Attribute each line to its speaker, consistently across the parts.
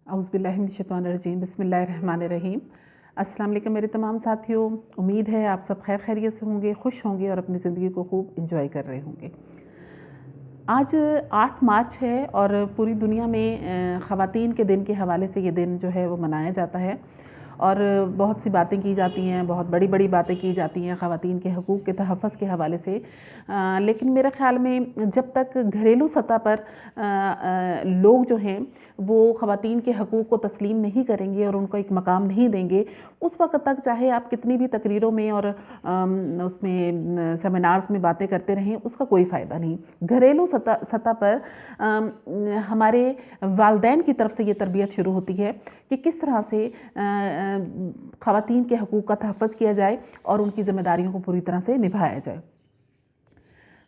Speaker 1: اعوذ باللہ من الشیطان الرجیم، بسم اللہ الرحمن الرحیم۔ السلام علیکم میرے تمام ساتھیوں، امید ہے آپ سب خیر خیریت سے ہوں گے، خوش ہوں گے اور اپنی زندگی کو خوب انجوائے کر رہے ہوں گے۔ آج 8 مارچ ہے اور پوری دنیا میں خواتین کے دن کے حوالے سے یہ دن جو ہے وہ منایا جاتا ہے اور بہت سی باتیں کی جاتی ہیں، بہت بڑی بڑی باتیں کی جاتی ہیں خواتین کے حقوق کے تحفظ کے حوالے سے، لیکن میرے خیال میں جب تک گھریلو سطح پر لوگ جو ہیں وہ خواتین کے حقوق کو تسلیم نہیں کریں گے اور ان کو ایک مقام نہیں دیں گے، اس وقت تک چاہے آپ کتنی بھی تقریروں میں اور اس میں سیمینارز میں باتیں کرتے رہیں، اس کا کوئی فائدہ نہیں۔ گھریلو سطح پر ہمارے والدین کی طرف سے یہ تربیت شروع ہوتی ہے کہ کس طرح سے خواتین کے حقوق کا تحفظ کیا جائے اور ان کی ذمہ داریوں کو پوری طرح سے نبھایا جائے۔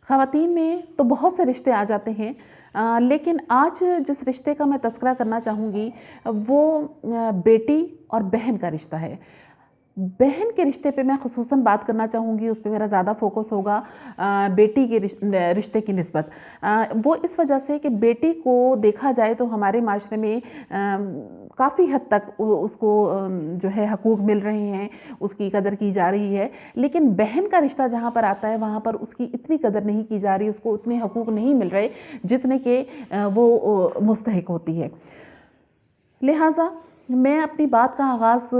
Speaker 1: خواتین میں تو بہت سے رشتے آ جاتے ہیں، لیکن آج جس رشتے کا میں تذکرہ کرنا چاہوں گی وہ بیٹی اور بہن کا رشتہ ہے۔ بہن کے رشتے پہ میں خصوصاً بات کرنا چاہوں گی، اس پہ میرا زیادہ فوکس ہوگا بیٹی کے رشتے کی نسبت۔ وہ اس وجہ سے کہ بیٹی کو دیکھا جائے تو ہمارے معاشرے میں کافی حد تک اس کو جو ہے حقوق مل رہے ہیں، اس کی قدر کی جا رہی ہے، لیکن بہن کا رشتہ جہاں پر آتا ہے وہاں پر اس کی اتنی قدر نہیں کی جا رہی، اس کو اتنے حقوق نہیں مل رہے جتنے کہ وہ مستحق ہوتی ہے۔ لہٰذا میں اپنی بات کا آغاز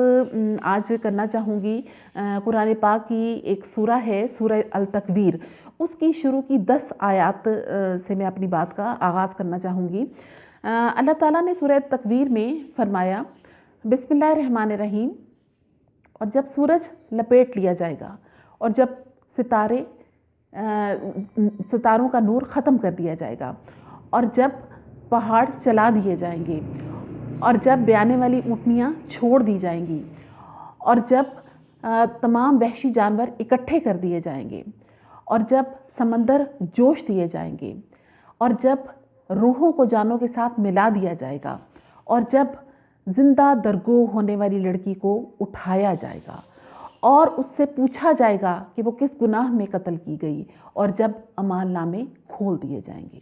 Speaker 1: آج کرنا چاہوں گی قرآن پاک کی ایک سورہ ہے، سورہ التکویر، اس کی شروع کی 10 آیات سے میں اپنی بات کا آغاز کرنا چاہوں گی۔ اللہ تعالیٰ نے سورہ تکویر میں فرمایا، بسم اللہ الرحمن الرحیم، اور جب سورج لپیٹ لیا جائے گا اور جب ستاروں کا نور ختم کر دیا جائے گا اور جب پہاڑ چلا دیے جائیں گے اور جب بیانے والی اونٹنیاں چھوڑ دی جائیں گی اور جب تمام وحشی جانور اکٹھے کر دیے جائیں گے اور جب سمندر جوش دیے جائیں گے اور جب روحوں کو جانوں کے ساتھ ملا دیا جائے گا اور جب زندہ درگو ہونے والی لڑکی کو اٹھایا جائے گا اور اس سے پوچھا جائے گا کہ وہ کس گناہ میں قتل کی گئی اور جب اعمال نامے کھول دیے جائیں گے۔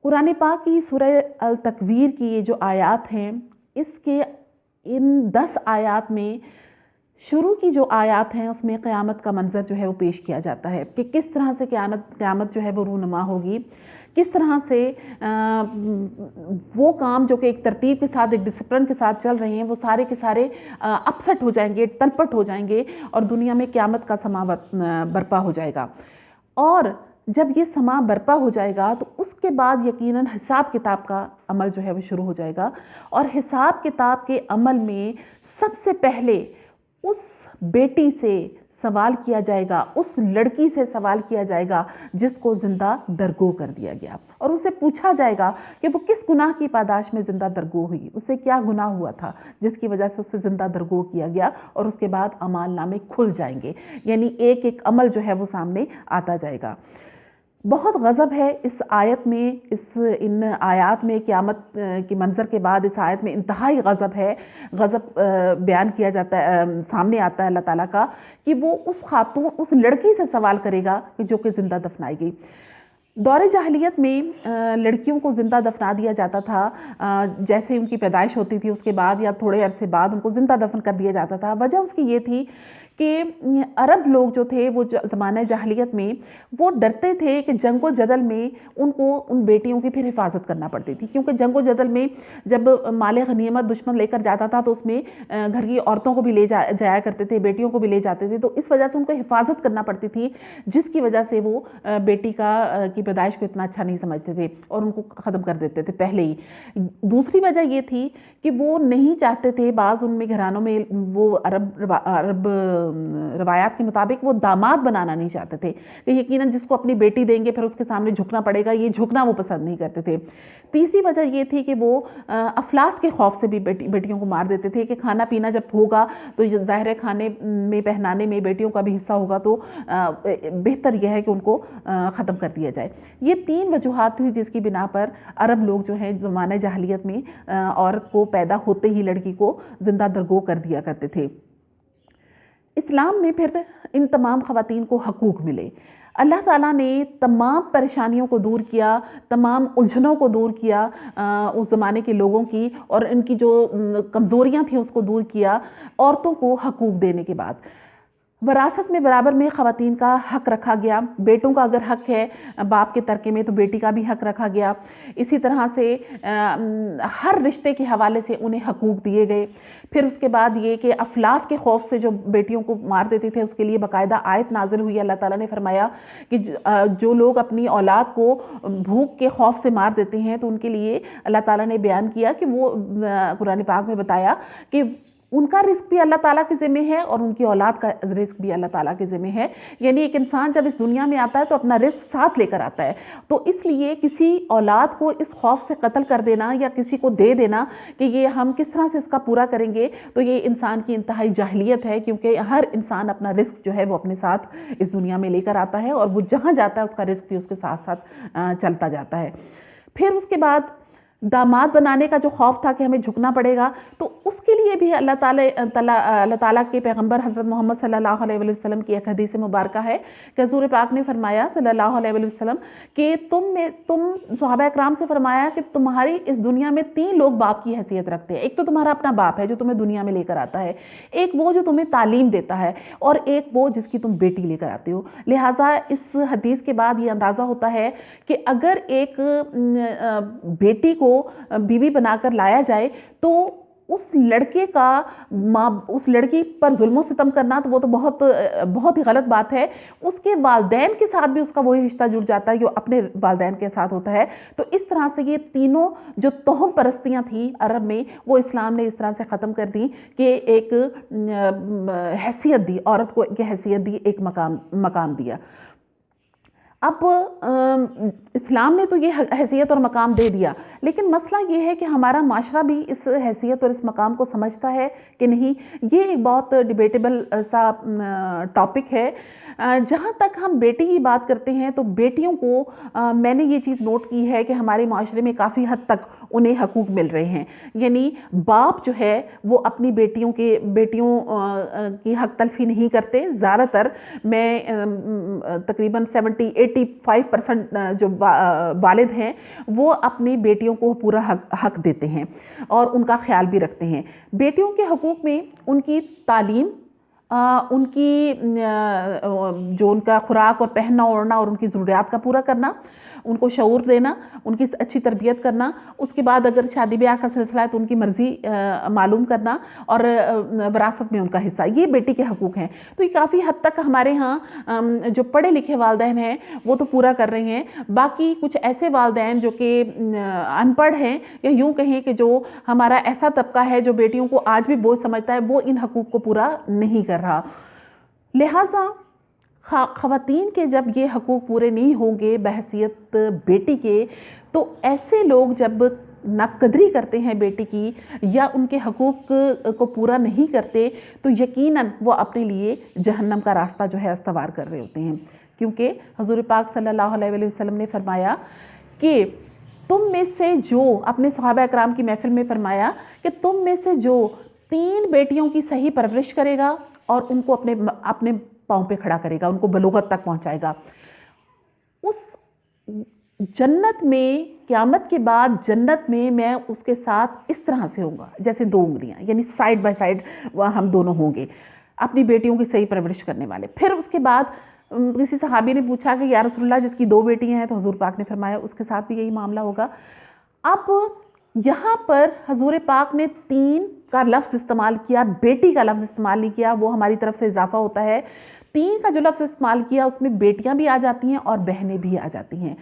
Speaker 1: قرآن پاک کی سورہ التکویر کی یہ جو آیات ہیں، اس کے ان 10 آیات میں شروع کی جو آیات ہیں اس میں قیامت کا منظر جو ہے وہ پیش کیا جاتا ہے کہ کس طرح سے قیامت جو ہے وہ رونما ہوگی، کس طرح سے وہ کام جو کہ ایک ترتیب کے ساتھ، ایک ڈسپلن کے ساتھ چل رہے ہیں، وہ سارے کے سارے اپسٹ ہو جائیں گے، تلپٹ ہو جائیں گے اور دنیا میں قیامت کا سما برپا ہو جائے گا۔ اور جب یہ سما برپا ہو جائے گا تو اس کے بعد یقیناً حساب کتاب کا عمل جو ہے وہ شروع ہو جائے گا، اور حساب کتاب کے عمل میں سب سے پہلے اس بیٹی سے سوال کیا جائے گا، اس لڑکی سے سوال کیا جائے گا جس کو زندہ درگو کر دیا گیا، اور اسے پوچھا جائے گا کہ وہ کس گناہ کی پاداش میں زندہ درگو ہوئی، اس سے کیا گناہ ہوا تھا جس کی وجہ سے اسے زندہ درگو کیا گیا، اور اس کے بعد اعمال نامے کھل جائیں گے، یعنی ایک ایک عمل جو ہے وہ سامنے آتا جائے گا۔ بہت غضب ہے اس آیت میں، ان آیات میں قیامت کے منظر کے بعد اس آیت میں انتہائی غضب ہے، غضب بیان کیا جاتا ہے، سامنے آتا ہے اللہ تعالیٰ کا کہ وہ اس خاتون، اس لڑکی سے سوال کرے گا جو کہ زندہ دفنائی گئی۔ دور جاہلیت میں لڑکیوں کو زندہ دفنا دیا جاتا تھا، جیسے ان کی پیدائش ہوتی تھی اس کے بعد یا تھوڑے عرصے بعد ان کو زندہ دفن کر دیا جاتا تھا۔ وجہ اس کی یہ تھی کہ عرب لوگ جو تھے وہ زمانہ جاہلیت میں وہ ڈرتے تھے کہ جنگ و جدل میں ان کو ان بیٹیوں کی پھر حفاظت کرنا پڑتی تھی، کیونکہ جنگ و جدل میں جب مال غنیمت دشمن لے کر جاتا تھا تو اس میں گھر کی عورتوں کو بھی لے جایا کرتے تھے، بیٹیوں کو بھی لے جاتے تھے، تو اس وجہ سے ان کو حفاظت کرنا پڑتی تھی، جس کی وجہ سے وہ بیٹی کی پیدائش کو اتنا اچھا نہیں سمجھتے تھے اور ان کو ختم کر دیتے تھے پہلے ہی۔ دوسری وجہ یہ تھی کہ وہ نہیں چاہتے تھے، بعض ان میں گھرانوں میں وہ عرب روایات کے مطابق وہ داماد بنانا نہیں چاہتے تھے کہ یقیناً جس کو اپنی بیٹی دیں گے پھر اس کے سامنے جھکنا پڑے گا، یہ جھکنا وہ پسند نہیں کرتے تھے۔ تیسری وجہ یہ تھی کہ وہ افلاس کے خوف سے بھی بیٹیوں کو مار دیتے تھے کہ کھانا پینا جب ہوگا تو ظاہر ہے کھانے میں پہنانے میں بیٹیوں کا بھی حصہ ہوگا، تو بہتر یہ ہے کہ ان کو ختم کر دیا جائے۔ یہ 3 وجوہات تھی جس کی بنا پر عرب لوگ جو ہیں زمانہ جاہلیت میں عورت کو پیدا ہوتے ہی لڑکی کو زندہ درگو کر دیا کرتے تھے۔ اسلام میں پھر ان تمام خواتین کو حقوق ملے۔ اللہ تعالیٰ نے تمام پریشانیوں کو دور کیا، تمام الجھنوں کو دور کیا، اس زمانے کے لوگوں کی اور ان کی جو کمزوریاں تھیں اس کو دور کیا عورتوں کو حقوق دینے کے بعد۔ وراثت میں برابر میں خواتین کا حق رکھا گیا، بیٹوں کا اگر حق ہے باپ کے ترکے میں تو بیٹی کا بھی حق رکھا گیا۔ اسی طرح سے ہر رشتے کے حوالے سے انہیں حقوق دیے گئے۔ پھر اس کے بعد یہ کہ افلاس کے خوف سے جو بیٹیوں کو مار دیتے تھے اس کے لیے باقاعدہ آیت نازل ہوئی۔ اللہ تعالیٰ نے فرمایا کہ جو لوگ اپنی اولاد کو بھوک کے خوف سے مار دیتے ہیں تو ان کے لیے اللہ تعالیٰ نے بیان کیا کہ وہ قرآن پاک میں بتایا کہ ان کا رزق بھی اللہ تعالیٰ کے ذمہ ہے اور ان کی اولاد کا رزق بھی اللہ تعالیٰ کے ذمہ ہے۔ یعنی ایک انسان جب اس دنیا میں آتا ہے تو اپنا رزق ساتھ لے کر آتا ہے، تو اس لیے کسی اولاد کو اس خوف سے قتل کر دینا یا کسی کو دے دینا کہ یہ ہم کس طرح سے اس کا پورا کریں گے، تو یہ انسان کی انتہائی جاہلیت ہے، کیونکہ ہر انسان اپنا رزق جو ہے وہ اپنے ساتھ اس دنیا میں لے کر آتا ہے اور وہ جہاں جاتا ہے اس کا رزق بھی اس کے ساتھ ساتھ چلتا جاتا ہے۔ پھر اس کے بعد داماد بنانے کا جو خوف تھا کہ ہمیں جھکنا پڑے گا، تو اس کے لیے بھی اللہ تعالیٰ کے پیغمبر حضرت محمد صلی اللہ علیہ وسلم کی ایک حدیث مبارکہ ہے کہ حضور پاک نے فرمایا صلی اللہ علیہ وسلم کہ تم صحابہ اکرام سے فرمایا کہ تمہاری اس دنیا میں 3 لوگ باپ کی حیثیت رکھتے ہیں۔ ایک تو تمہارا اپنا باپ ہے جو تمہیں دنیا میں لے کر آتا ہے، ایک وہ جو تمہیں تعلیم دیتا ہے، اور ایک وہ جس کی تم بیٹی لے کر آتے ہو۔ لہٰذا اس حدیث کے بعد یہ اندازہ ہوتا ہے کہ اگر ایک بیٹی کو بیوی بنا کر لایا جائے تو اس لڑکی پر ظلم و ستم کرنا تو وہ تو بہت ہی غلط بات ہے۔ اس کے والدین کے ساتھ بھی اس کا وہی رشتہ جڑ جاتا ہے جو اپنے والدین کے ساتھ ہوتا ہے۔ تو اس طرح سے یہ تینوں جو توہم پرستیاں تھیں عرب میں، وہ اسلام نے اس طرح سے ختم کر دی کہ ایک حیثیت دی، عورت کو ایک حیثیت دی، ایک مقام دیا۔ اب اسلام نے تو یہ حیثیت اور مقام دے دیا، لیکن مسئلہ یہ ہے کہ ہمارا معاشرہ بھی اس حیثیت اور اس مقام کو سمجھتا ہے کہ نہیں۔ یہ ایک بہت ڈیبیٹیبل سا ٹاپک ہے۔ جہاں تک ہم بیٹی کی بات کرتے ہیں تو بیٹیوں کو میں نے یہ چیز نوٹ کی ہے کہ ہمارے معاشرے میں کافی حد تک انہیں حقوق مل رہے ہیں۔ یعنی باپ جو ہے وہ اپنی بیٹیوں کی حق تلفی نہیں کرتے۔ زیادہ تر میں تقریباً 70-85% جو والد ہیں وہ اپنی بیٹیوں کو پورا حق دیتے ہیں اور ان کا خیال بھی رکھتے ہیں۔ بیٹیوں کے حقوق میں ان کی تعلیم، ان کی جو ان کا خوراک اور پہننا اوڑھنا اور ان کی ضروریات کا پورا کرنا، ان کو شعور دینا، ان کی اچھی تربیت کرنا، اس کے بعد اگر شادی بیاہ کا سلسلہ ہے تو ان کی مرضی معلوم کرنا اور وراثت میں ان کا حصہ، یہ بیٹی کے حقوق ہیں۔ تو یہ کافی حد تک ہمارے ہاں جو پڑھے لکھے والدین ہیں وہ تو پورا کر رہے ہیں۔ باقی کچھ ایسے والدین جو کہ ان پڑھ ہیں یا یوں کہیں کہ جو ہمارا ایسا طبقہ ہے جو بیٹیوں کو آج بھی بوجھ سمجھتا ہے، وہ ان حقوق کو پورا نہیں کر رہا۔ لہٰذا خواتین کے جب یہ حقوق پورے نہیں ہوں گے بحیثیت بیٹی کے، تو ایسے لوگ جب ناقدری کرتے ہیں بیٹی کی یا ان کے حقوق کو پورا نہیں کرتے تو یقیناً وہ اپنے لیے جہنم کا راستہ جو ہے استوار کر رہے ہوتے ہیں، کیونکہ حضور پاک صلی اللہ علیہ وسلم نے فرمایا کہ تم میں سے جو، اپنے صحابہ اکرام کی محفل میں فرمایا کہ تم میں سے جو 3 بیٹیوں کی صحیح پرورش کرے گا اور ان کو اپنے پاؤں پہ کھڑا کرے گا، ان کو بلوغت تک پہنچائے گا، اس جنت میں، قیامت کے بعد جنت میں اس کے ساتھ اس طرح سے ہوں گا جیسے 2 انگلیاں، یعنی سائیڈ بائی سائیڈ ہم دونوں ہوں گے اپنی بیٹیوں کی صحیح پرورش کرنے والے۔ پھر اس کے بعد کسی صحابی نے پوچھا کہ یا رسول اللہ جس کی 2 بیٹیاں ہیں، تو حضور پاک نے فرمایا اس کے ساتھ بھی یہی معاملہ ہوگا۔ اب یہاں پر حضور پاک نے 3 کا لفظ استعمال کیا، بیٹی کا لفظ استعمال نہیں کیا، وہ ہماری طرف سے اضافہ ہوتا ہے۔ 3 کا جو لفظ استعمال کیا اس میں بیٹیاں بھی آ جاتی ہیں اور بہنیں بھی آ جاتی ہیں۔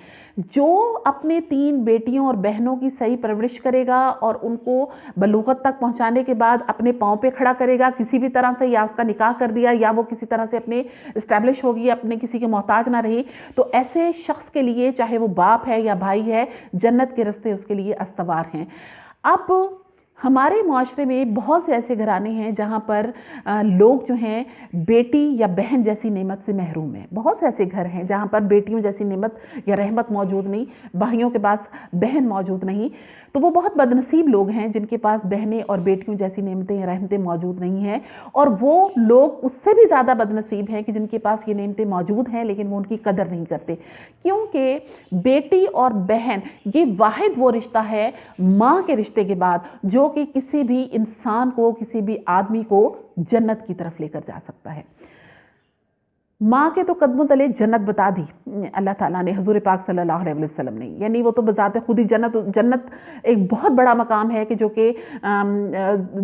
Speaker 1: جو اپنے 3 بیٹیوں اور بہنوں کی صحیح پرورش کرے گا اور ان کو بلوغت تک پہنچانے کے بعد اپنے پاؤں پہ کھڑا کرے گا کسی بھی طرح سے، یا اس کا نکاح کر دیا یا وہ کسی طرح سے اپنے اسٹیبلش ہوگی، اپنے کسی کے محتاج نہ رہی، تو ایسے شخص کے لیے چاہے وہ باپ ہے یا بھائی ہے، جنت کے راستے اس کے لیے استوار ہیں۔ اب ہمارے معاشرے میں بہت سے ایسے گھرانے ہیں جہاں پر لوگ جو ہیں بیٹی یا بہن جیسی نعمت سے محروم ہیں. بہت سے ایسے گھر ہیں جہاں پر بیٹیوں جیسی نعمت یا رحمت موجود نہیں, بھائیوں کے پاس بہن موجود نہیں. تو وہ بہت بدنصیب لوگ ہیں جن کے پاس بہنیں اور بیٹیوں جیسی نعمتیں یا رحمتیں موجود نہیں ہیں. اور وہ لوگ اس سے بھی زیادہ بدنصیب ہیں کہ جن کے پاس یہ نعمتیں موجود ہیں لیکن وہ ان کی قدر نہیں کرتے. کیونکہ بیٹی اور بہن یہ واحد وہ رشتہ ہے ماں کے رشتے کے بعد جو کہ کسی بھی انسان کو, کسی بھی آدمی کو جنت کی طرف لے کر جا سکتا ہے. ماں کے تو قدموں تلے جنت بتا دی اللہ تعالیٰ نے, حضور پاک صلی اللہ علیہ وسلم نے. یعنی وہ تو بذات خود ہی جنت ایک بہت بڑا مقام ہے کہ جو کہ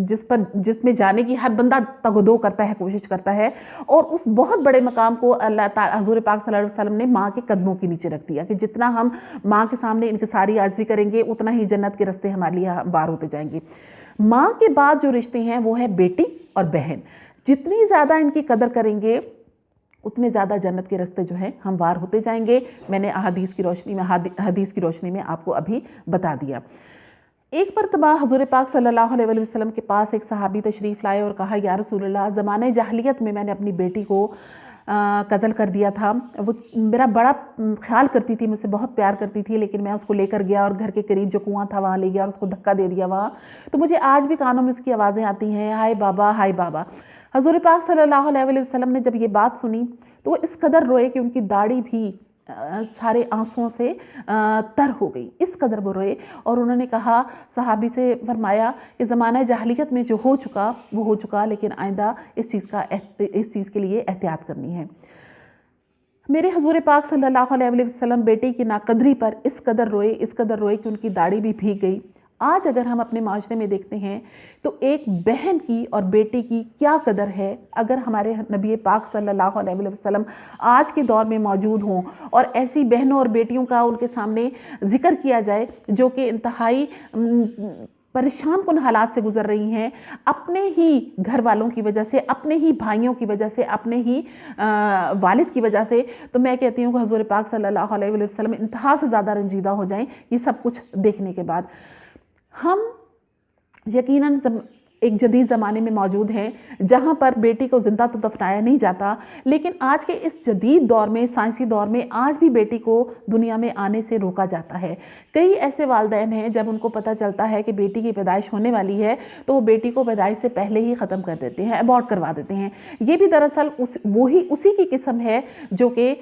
Speaker 1: جس میں جانے کی ہر بندہ تگ و دو کرتا ہے, کوشش کرتا ہے. اور اس بہت بڑے مقام کو اللہ تعالیٰ حضور پاک صلی اللہ علیہ وسلم نے ماں کے قدموں کے نیچے رکھ دیا کہ جتنا ہم ماں کے سامنے انکساری عاجزی کریں گے اتنا ہی جنت کے راستے ہمارے لیے ہموار ہوتے جائیں گے. ماں کے بعد جو رشتے ہیں وہ ہے بیٹی اور بہن. جتنی زیادہ ان کی قدر کریں گے اتنے زیادہ جنت کے راستے جو ہیں ہموار ہوتے جائیں گے. میں نے حدیث کی روشنی میں آپ کو ابھی بتا دیا. ایک مرتبہ حضور پاک صلی اللہ علیہ وسلم کے پاس ایک صحابی تشریف لائے اور کہا یا رسول اللہ, زمانہ جاہلیت میں نے اپنی بیٹی کو قتل کر دیا تھا. وہ میرا بڑا خیال کرتی تھی, مجھ سے بہت پیار کرتی تھی, لیکن میں اس کو لے کر گیا اور گھر کے قریب جو کنواں تھا وہاں لے گیا اور اس کو دھکا دے دیا وہاں. تو مجھے آج بھی کانوں میں اس کی آوازیں آتی ہیں, ہائے بابا ہائے بابا. حضور پاک صلی اللہ علیہ وسلم نے جب یہ بات سنی تو وہ اس قدر روئے کہ ان کی داڑھی بھی سارے آنسوؤں سے تر ہو گئی. اس قدر وہ روئے اور انہوں نے کہا, صحابی سے فرمایا کہ زمانہ جاہلیت میں جو ہو چکا وہ ہو چکا, لیکن آئندہ اس چیز کے لیے احتیاط کرنی ہے. میرے حضور پاک صلی اللہ علیہ وسلم بیٹی کی ناقدری پر اس قدر روئے کہ ان کی داڑھی بھی بھیگ گئی. آج اگر ہم اپنے معاشرے میں دیکھتے ہیں تو ایک بہن کی اور بیٹی کی کیا قدر ہے. اگر ہمارے نبی پاک صلی اللہ علیہ وسلم آج کے دور میں موجود ہوں اور ایسی بہنوں اور بیٹیوں کا ان کے سامنے ذکر کیا جائے جو کہ انتہائی پریشان کن حالات سے گزر رہی ہیں, اپنے ہی گھر والوں کی وجہ سے, اپنے ہی بھائیوں کی وجہ سے, اپنے ہی والد کی وجہ سے, تو میں کہتی ہوں کہ حضور پاک صلی اللہ علیہ وسلم انتہا سے زیادہ رنجیدہ ہو جائیں یہ سب کچھ دیکھنے کے بعد. ہم یقیناً ایک جدید زمانے میں موجود ہیں جہاں پر بیٹی کو زندہ تو دفنایا نہیں جاتا, لیکن آج کے اس جدید دور میں, سائنسی دور میں آج بھی بیٹی کو دنیا میں آنے سے روکا جاتا ہے. کئی ایسے والدین ہیں جب ان کو پتہ چلتا ہے کہ بیٹی کی پیدائش ہونے والی ہے تو وہ بیٹی کو پیدائش سے پہلے ہی ختم کر دیتے ہیں, ابورٹ کروا دیتے ہیں. یہ بھی دراصل اسی کی قسم ہے جو کہ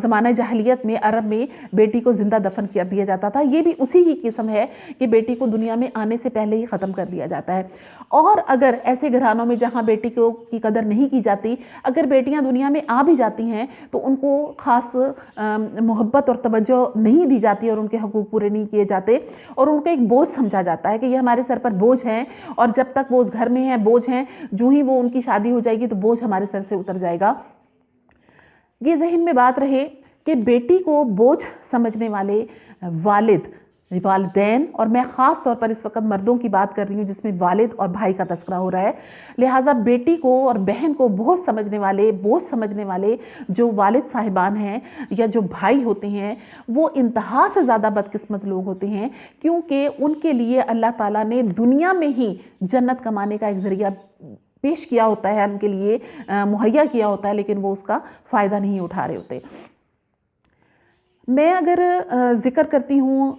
Speaker 1: زمانہ جاہلیت میں عرب میں بیٹی کو زندہ دفن کر دیا جاتا تھا. یہ بھی اسی کی قسم ہے کہ بیٹی کو دنیا میں آنے سے پہلے ہی ختم کر دیا جاتا ہے. اور اگر ایسے گھرانوں میں جہاں بیٹی کی قدر نہیں کی جاتی, اگر بیٹیاں دنیا میں آ بھی جاتی ہیں تو ان کو خاص محبت اور توجہ نہیں دی جاتی اور ان کے حقوق پورے نہیں کیے جاتے اور ان کو ایک بوجھ سمجھا جاتا ہے کہ یہ ہمارے سر پر بوجھ ہیں اور جب تک وہ اس گھر میں ہیں بوجھ ہیں, جو ہی وہ ان کی شادی ہو جائے گی تو بوجھ ہمارے سر سے اتر جائے گا. یہ ذہن میں بات رہے کہ بیٹی کو بوجھ سمجھنے والے والدین, اور میں خاص طور پر اس وقت مردوں کی بات کر رہی ہوں جس میں والد اور بھائی کا تذکرہ ہو رہا ہے, لہٰذا بیٹی کو اور بہن کو بوجھ سمجھنے والے جو والد صاحبان ہیں یا جو بھائی ہوتے ہیں وہ انتہا سے زیادہ بدقسمت لوگ ہوتے ہیں, کیونکہ ان کے لیے اللہ تعالیٰ نے دنیا میں ہی جنت کمانے کا ایک ذریعہ پیش کیا ہوتا ہے, ان کے لیے مہیا کیا ہوتا ہے, لیکن وہ اس کا فائدہ نہیں اٹھا رہے ہوتے. میں اگر ذکر کرتی ہوں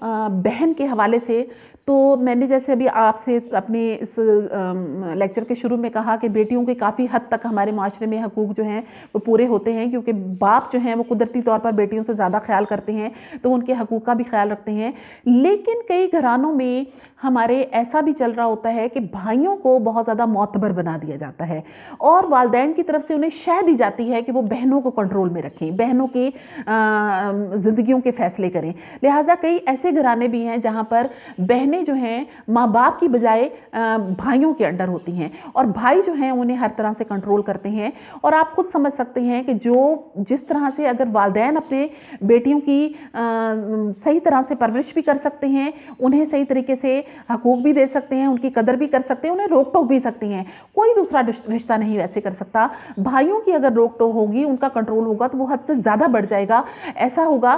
Speaker 1: بہن کے حوالے سے تو میں نے جیسے ابھی آپ سے اپنے اس لیکچر کے شروع میں کہا کہ بیٹیوں کے کافی حد تک ہمارے معاشرے میں حقوق جو ہیں وہ پورے ہوتے ہیں, کیونکہ باپ جو ہیں وہ قدرتی طور پر بیٹیوں سے زیادہ خیال کرتے ہیں تو ان کے حقوق کا بھی خیال رکھتے ہیں. لیکن کئی گھرانوں میں ہمارے ایسا بھی چل رہا ہوتا ہے کہ بھائیوں کو بہت زیادہ معتبر بنا دیا جاتا ہے اور والدین کی طرف سے انہیں شہ دی جاتی ہے کہ وہ بہنوں کو کنٹرول میں رکھیں, بہنوں کی زندگیوں کے فیصلے کریں. لہٰذا کئی ایسے گھرانے بھی ہیں جہاں پر بہنیں جو ہیں ماں باپ کی بجائے بھائیوں کے انڈر ہوتی ہیں اور بھائی جو ہیں انہیں ہر طرح سے کنٹرول کرتے ہیں. اور آپ خود سمجھ سکتے ہیں کہ جس طرح سے اگر والدین اپنے بیٹیوں کی صحیح طرح سے پرورش بھی کر سکتے ہیں, انہیں صحیح طریقے سے حقوق بھی دے سکتے ہیں, ان کی قدر بھی کر سکتے ہیں, انہیں روک ٹوک بھی سکتے ہیں, کوئی دوسرا رشتہ نہیں ویسے کر سکتا. بھائیوں کی اگر روک ٹوک ہوگی, ان کا کنٹرول ہوگا تو وہ حد سے زیادہ بڑھ جائے گا. ایسا ہوگا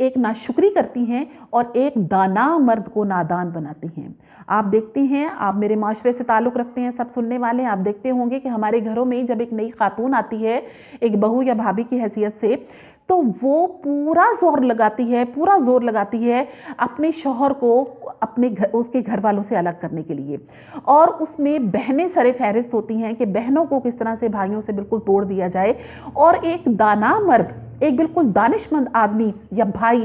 Speaker 1: ایک ناشکری کرتی ہیں اور ایک دانا مرد کو نادان بناتی ہیں۔ آپ دیکھتے ہیں، آپ میرے معاشرے سے تعلق رکھتے ہیں، سب سننے والے آپ دیکھتے ہوں گے کہ ہمارے گھروں میں جب ایک نئی خاتون آتی ہے ایک بہو یا بھابھی کی حیثیت سے، تو وہ پورا زور لگاتی ہے اپنے شوہر کو اس کے گھر والوں سے الگ کرنے کے لیے، اور اس میں بہنیں سر فہرست ہوتی ہیں کہ بہنوں کو کس طرح سے بھائیوں سے بالکل توڑ دیا جائے، اور ایک دانا مرد، ایک بالکل دانش مند آدمی یا بھائی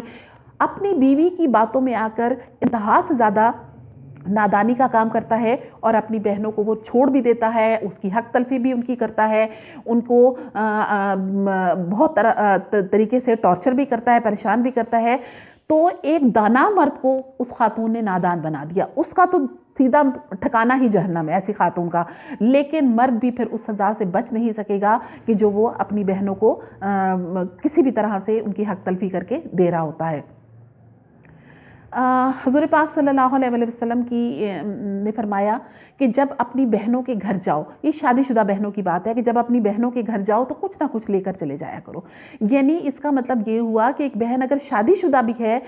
Speaker 1: اپنی بیوی کی باتوں میں آ کر انتہا سے زیادہ نادانی کا کام کرتا ہے اور اپنی بہنوں کو وہ چھوڑ بھی دیتا ہے، اس کی حق تلفی بھی ان کی کرتا ہے، ان کو بہت طریقے سے ٹارچر بھی کرتا ہے، پریشان بھی کرتا ہے۔ تو ایک دانا مرد کو اس خاتون نے نادان بنا دیا، اس کا تو سیدھا ٹھکانہ ہی جہنم ہے ایسی خاتون کا، لیکن مرد بھی پھر اس سزا سے بچ نہیں سکے گا کہ جو وہ اپنی بہنوں کو کسی بھی طرح سے ان کی حق تلفی کر کے دے رہا ہوتا ہے۔ حضور پاک صلی اللہ علیہ وسلم نے فرمایا کہ جب اپنی بہنوں کے گھر جاؤ، یہ شادی شدہ بہنوں کی بات ہے کہ جب اپنی بہنوں کے گھر جاؤ تو کچھ نہ کچھ لے کر چلے جایا کرو۔ یعنی اس کا مطلب یہ ہوا کہ ایک بہن اگر شادی شدہ بھی ہے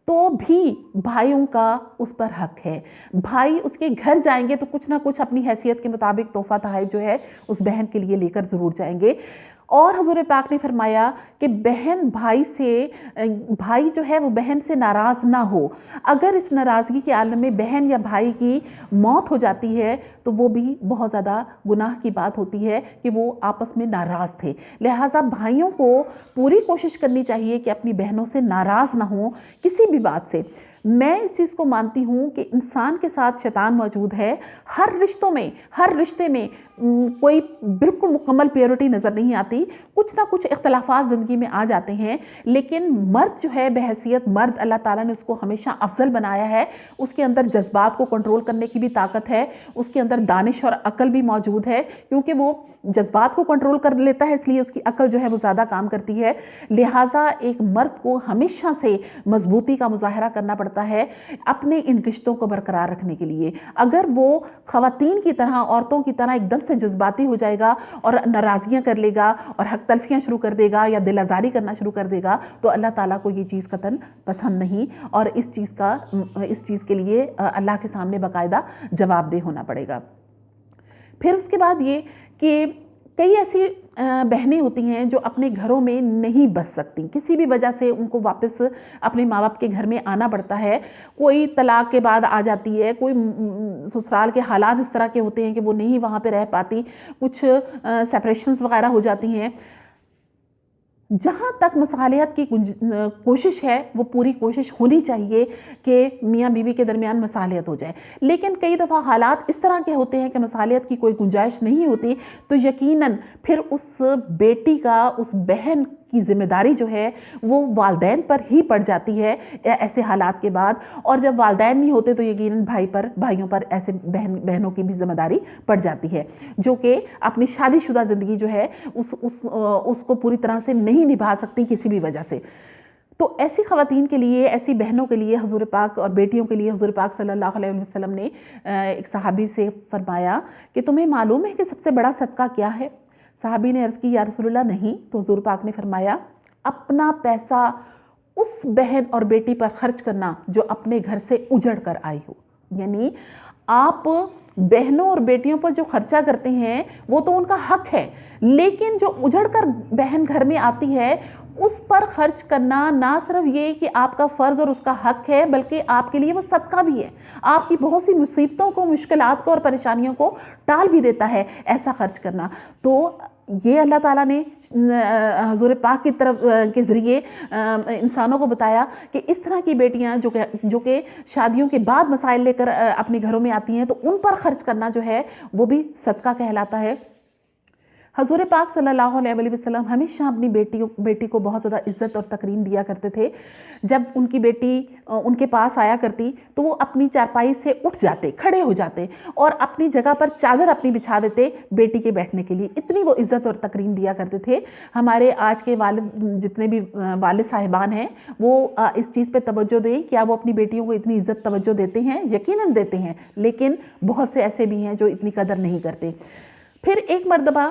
Speaker 1: تو بھی بھائیوں کا اس پر حق ہے، بھائی اس کے گھر جائیں گے تو کچھ نہ کچھ اپنی حیثیت کے مطابق تحفہ تحائف جو ہے اس بہن کے لیے لے کر ضرور جائیں گے۔ اور حضور پاک نے فرمایا کہ بھائی جو ہے وہ بہن سے ناراض نہ ہو، اگر اس ناراضگی کے عالم میں بہن یا بھائی کی موت ہو جاتی ہے تو وہ بھی بہت زیادہ گناہ کی بات ہوتی ہے کہ وہ آپس میں ناراض تھے۔ لہٰذا بھائیوں کو پوری کوشش کرنی چاہیے کہ اپنی بہنوں سے ناراض نہ ہوں کسی بھی بات سے۔ میں اس چیز کو مانتی ہوں کہ انسان کے ساتھ شیطان موجود ہے، ہر رشتے میں کوئی بالکل مکمل پیورٹی نظر نہیں آتی، کچھ نہ کچھ اختلافات زندگی میں آ جاتے ہیں، لیکن مرد جو ہے بحیثیت مرد اللہ تعالیٰ نے اس کو ہمیشہ افضل بنایا ہے، اس کے اندر جذبات کو کنٹرول کرنے کی بھی طاقت ہے، اس کے اندر دانش اور عقل بھی موجود ہے، کیونکہ وہ جذبات کو کنٹرول کر لیتا ہے اس لیے اس کی عقل جو ہے وہ زیادہ کام کرتی ہے۔ لہٰذا ایک مرد کو ہمیشہ سے مضبوطی کا مظاہرہ کرنا پڑتا ہے اپنے ان رشتوں کو برقرار رکھنے کے لیے۔ اگر وہ خواتین کی طرح، عورتوں کی طرح ایک دم سے جذباتی ہو جائے گا اور ناراضگیاں کر لے گا اور حق تلفیاں شروع کر دے گا یا دل آزاری کرنا شروع کر دے گا تو اللہ تعالیٰ کو یہ چیز قطعاً پسند نہیں، اور اس چیز کے لیے اللہ کے سامنے باقاعدہ جواب دہ ہونا پڑے گا۔ پھر اس کے بعد یہ کہ کئی ایسی بہنیں ہوتی ہیں جو اپنے گھروں میں نہیں بس سکتی، کسی بھی وجہ سے ان کو واپس اپنے ماں باپ کے گھر میں آنا پڑتا ہے، کوئی طلاق کے بعد آ جاتی ہے، کوئی سسرال کے حالات اس طرح کے ہوتے ہیں کہ وہ نہیں وہاں پہ رہ پاتی، کچھ سیپریشنز وغیرہ ہو جاتی ہیں۔ جہاں تک مصالحت کی کوشش ہے وہ پوری کوشش ہونی چاہیے کہ میاں بیوی کے درمیان مصالحت ہو جائے، لیکن کئی دفعہ حالات اس طرح کے ہوتے ہیں کہ مصالحت کی کوئی گنجائش نہیں ہوتی، تو یقیناً پھر اس بیٹی کا، اس بہن کی ذمہ داری جو ہے وہ والدین پر ہی پڑ جاتی ہے ایسے حالات کے بعد، اور جب والدین نہیں ہوتے تو یقیناً بھائیوں پر ایسے بہنوں کی بھی ذمہ داری پڑ جاتی ہے، جو کہ اپنی شادی شدہ زندگی جو ہے اس کو پوری طرح سے نہیں نبھا سکتی کسی بھی وجہ سے۔ تو ایسی خواتین کے لیے، ایسی بہنوں کے لیے حضور پاک اور بیٹیوں کے لیے حضور پاک صلی اللہ علیہ وسلم نے ایک صحابی سے فرمایا کہ تمہیں معلوم ہے کہ سب سے بڑا صدقہ کیا ہے؟ صحابی نے عرض کی یا رسول اللہ نہیں، تو حضور پاک نے فرمایا اپنا پیسہ اس بہن اور بیٹی پر خرچ کرنا جو اپنے گھر سے اجڑ کر آئی ہو۔ یعنی آپ بہنوں اور بیٹیوں پر جو خرچہ کرتے ہیں وہ تو ان کا حق ہے، لیکن جو اجڑ کر بہن گھر میں آتی ہے اس پر خرچ کرنا نہ صرف یہ کہ آپ کا فرض اور اس کا حق ہے، بلکہ آپ کے لیے وہ صدقہ بھی ہے، آپ کی بہت سی مصیبتوں کو، مشکلات کو اور پریشانیوں کو ٹال بھی دیتا ہے ایسا خرچ کرنا۔ تو یہ اللہ تعالیٰ نے حضور پاک کی طرف کے ذریعے انسانوں کو بتایا کہ اس طرح کی بیٹیاں جو کہ شادیوں کے بعد مسائل لے کر اپنے گھروں میں آتی ہیں تو ان پر خرچ کرنا جو ہے وہ بھی صدقہ کہلاتا ہے۔ حضور پاک صلی اللہ علیہ وسلم ہمیشہ اپنی بیٹی کو بہت زیادہ عزت اور تکریم دیا کرتے تھے۔ جب ان کی بیٹی ان کے پاس آیا کرتی تو وہ اپنی چارپائی سے اٹھ جاتے، کھڑے ہو جاتے اور اپنی جگہ پر چادر اپنی بچھا دیتے بیٹی کے بیٹھنے کے لیے، اتنی وہ عزت اور تکریم دیا کرتے تھے۔ ہمارے آج کے جتنے بھی والد صاحبان ہیں وہ اس چیز پہ توجہ دیں، کیا وہ اپنی بیٹیوں کو اتنی عزت توجہ دیتے ہیں؟ یقیناً دیتے ہیں، لیکن بہت سے ایسے بھی ہیں جو اتنی قدر نہیں کرتے۔ پھر ایک مرتبہ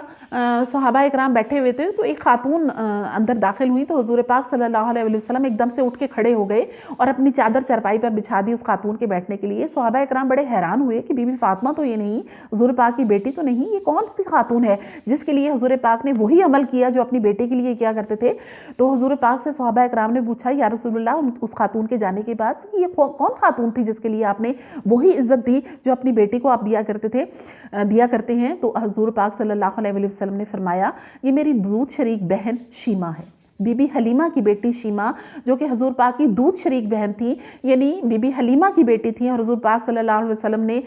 Speaker 1: صحابہ اکرام بیٹھے ہوئے تھے تو ایک خاتون اندر داخل ہوئی تو حضور پاک صلی اللہ علیہ وسلم ایک دم سے اٹھ کے کھڑے ہو گئے اور اپنی چادر چرپائی پر بچھا دی اس خاتون کے بیٹھنے کے لیے۔ صحابہ اکرام بڑے حیران ہوئے کہ بی بی فاطمہ تو یہ نہیں، حضور پاک کی بیٹی تو نہیں، یہ کون سی خاتون ہے جس کے لیے حضور پاک نے وہی عمل کیا جو اپنی بیٹے کے لیے کیا کرتے تھے۔ تو حضور پاک سے صحابہ اکرام نے پوچھا یا رسول اللہ، اس خاتون کے جانے کے بعد یہ کون خاتون تھی جس کے لیے آپ نے وہی عزت دی جو اپنی بیٹی کو آپ دیا کرتے ہیں؟ تو حضور پاک صلی اللہ علیہ وسلم نے فرمایا یہ میری دودھ شریک بہن شیمہ ہے، بی بی حلیمہ کی بیٹی شیمہ، جو کہ حضور پاک کی دودھ شریک بہن تھی، یعنی بی بی حلیمہ کی بیٹی تھی اور حضور پاک صلی اللہ علیہ وسلم نے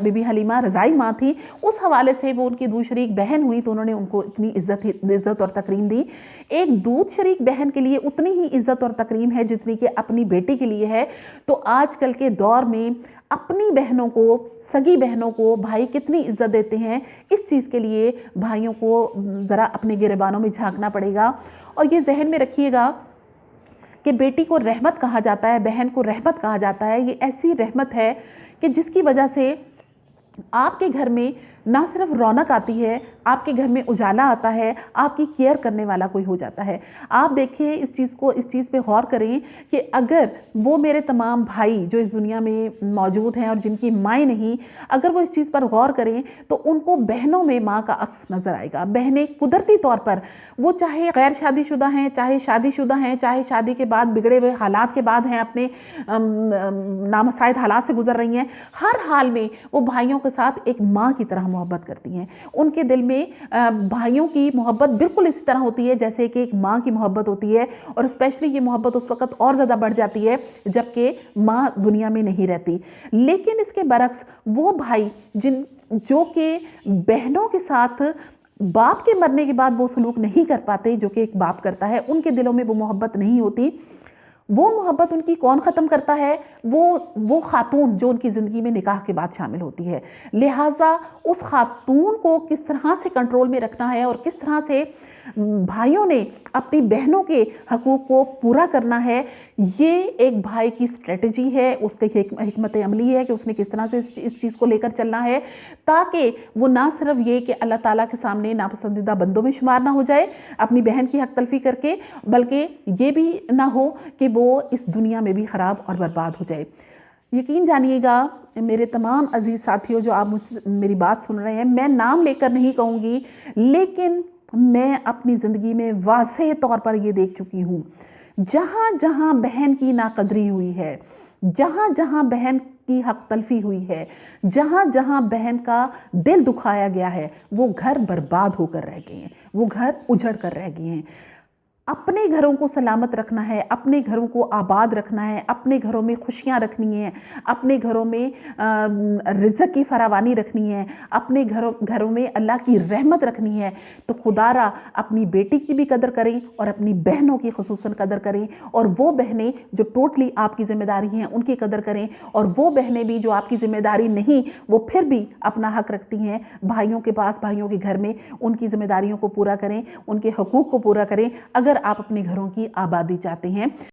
Speaker 1: بی بی حلیمہ رضائی ماں تھی، اس حوالے سے وہ ان کی دودھ شریک بہن ہوئی تو انہوں نے ان کو اتنی عزت اور تکریم دی۔ ایک دودھ شریک بہن کے لیے اتنی ہی عزت اور تکریم ہے جتنی کہ اپنی بیٹی کے لیے ہے۔ تو آج کل کے دور میں اپنی بہنوں کو، سگی بہنوں کو بھائی کتنی عزت دیتے ہیں، اس چیز کے لیے بھائیوں کو ذرا اپنے گریبانوں میں جھانکنا پڑے گا۔ اور یہ ذہن میں رکھیے گا کہ بیٹی کو رحمت کہا جاتا ہے، بہن کو رحمت کہا جاتا ہے۔ یہ ایسی رحمت ہے کہ جس کی وجہ سے آپ کے گھر میں نہ صرف رونق آتی ہے، آپ کے گھر میں اجالا آتا ہے، آپ کی کیئر کرنے والا کوئی ہو جاتا ہے۔ آپ دیکھیں اس چیز پہ غور کریں کہ اگر وہ میرے تمام بھائی جو اس دنیا میں موجود ہیں اور جن کی مائیں نہیں، اگر وہ اس چیز پر غور کریں تو ان کو بہنوں میں ماں کا عکس نظر آئے گا۔ بہنیں قدرتی طور پر، وہ چاہے غیر شادی شدہ ہیں، چاہے شادی شدہ ہیں، چاہے شادی کے بعد بگڑے ہوئے حالات کے بعد ہیں، اپنے نامساعد حالات سے گزر رہی ہیں، ہر حال میں وہ بھائیوں کے ساتھ ایک ماں کی طرح محبت کرتی ہیں۔ ان کے دل میں بھائیوں کی محبت بالکل اسی طرح ہوتی ہے جیسے کہ ایک ماں کی محبت ہوتی ہے، اور اسپیشلی یہ محبت اس وقت اور زیادہ بڑھ جاتی ہے جبکہ ماں دنیا میں نہیں رہتی۔ لیکن اس کے برعکس وہ بھائی جو کہ بہنوں کے ساتھ باپ کے مرنے کے بعد وہ سلوک نہیں کر پاتے جو کہ ایک باپ کرتا ہے، ان کے دلوں میں وہ محبت نہیں ہوتی۔ وہ محبت ان کی کون ختم کرتا ہے؟ وہ خاتون جو ان کی زندگی میں نکاح کے بعد شامل ہوتی ہے۔ لہٰذا اس خاتون کو کس طرح سے کنٹرول میں رکھنا ہے اور کس طرح سے بھائیوں نے اپنی بہنوں کے حقوق کو پورا کرنا ہے، یہ ایک بھائی کی اسٹریٹجی ہے، اس کی حکمت عملی ہے کہ اس نے کس طرح سے اس چیز کو لے کر چلنا ہے تاکہ وہ نہ صرف یہ کہ اللہ تعالیٰ کے سامنے ناپسندیدہ بندوں میں شمار نہ ہو جائے اپنی بہن کی حق تلفی کر کے، بلکہ یہ بھی نہ ہو کہ وہ اس دنیا میں بھی خراب اور برباد ہو جائے۔ یقین جانیے گا میرے تمام عزیز ساتھیوں جو آپ میری بات سن رہے ہیں، میں نام لے کر نہیں کہوں گی، لیکن میں اپنی زندگی میں واضح طور پر یہ دیکھ چکی ہوں، جہاں جہاں بہن کی ناقدری ہوئی ہے، جہاں جہاں بہن کی حق تلفی ہوئی ہے، جہاں جہاں بہن کا دل دکھایا گیا ہے، وہ گھر برباد ہو کر رہ گئے ہیں، وہ گھر اجڑ کر رہ گئے ہیں۔ اپنے گھروں کو سلامت رکھنا ہے، اپنے گھروں کو آباد رکھنا ہے، اپنے گھروں میں خوشیاں رکھنی ہیں، اپنے گھروں میں رزق کی فراوانی رکھنی ہے، اپنے گھروں میں اللہ کی رحمت رکھنی ہے، تو خدا را اپنی بیٹی کی بھی قدر کریں اور اپنی بہنوں کی خصوصاً قدر کریں، اور وہ بہنیں جو ٹوٹلی آپ کی ذمہ داری ہیں ان کی قدر کریں، اور وہ بہنیں بھی جو آپ کی ذمہ داری نہیں وہ پھر بھی اپنا حق رکھتی ہیں بھائیوں کے پاس، بھائیوں کے گھر میں، ان کی ذمہ داریوں کو پورا کریں، ان کے حقوق کو پورا کریں اگر آپ اپنے گھروں کی آبادی چاہتے ہیں۔